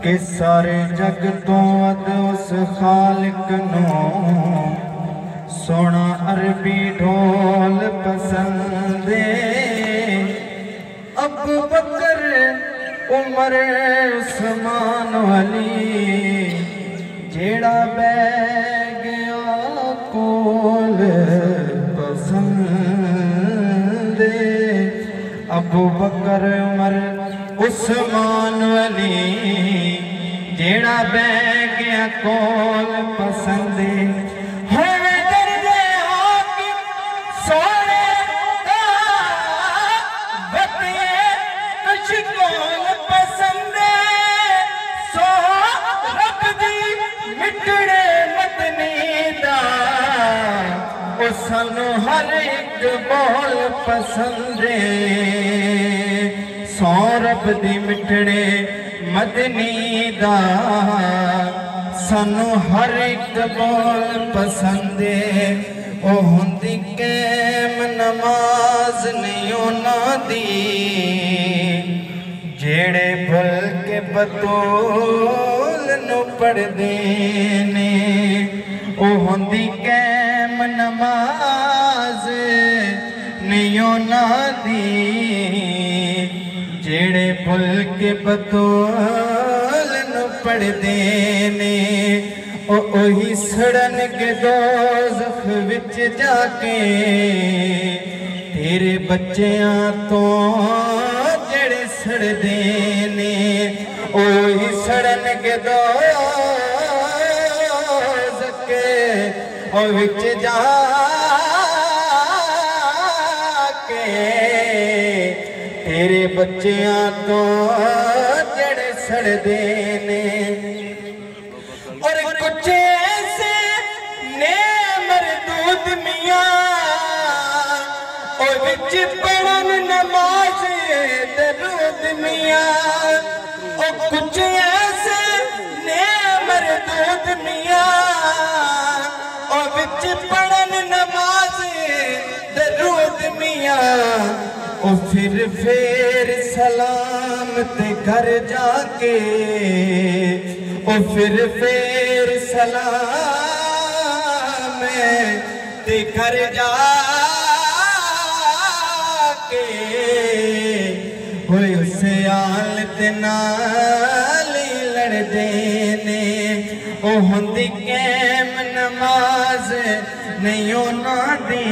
कि सारे जग तो अद उस खालिक नू सोना अरबी ढोल पसंदे। अबू बकर उमर उस्मान अली जेड़ा बह गया कोल पसंदे। अबू बकर उमर उस्मान अली जेड़ा बह गया कोल पसंदे। सानू हर एक बोल पसंदे। सौ रब दी मिठड़े मदनी दा सानू हर एक बोल पसंदे। ओ हुंदी कैम नमाज नहीं ओना दी जेड़े भुल के बतूल नू पढ़दे ने। ओ हुंदी कैम नमाज नहीं ओना दी जेड़े भुल के बतूल नू पढ़दे ने। ओही सड़न के दोज़ख विच जाके तेरे बच्चियां तो जेड़े सड़दे ने। ओही सड़न के दोज़ख विच जाके तेरे बच्चियां तो जड़े सड़दे ने। और कुछ ऐसे ने मरदूद मियां और विच पढ़न नमाज दरूद मियां। और कुछ ऐसे ने मरदूद मियां और विच पढ़न नमाज दरूद मियां। ओ फिर सलाम ते घर जाके ओ फिर सलाम ते घर जाके होए उसे आल ते नाल लड़दे ने। ओ हुंदी कैम नमाज नहीं ओना दी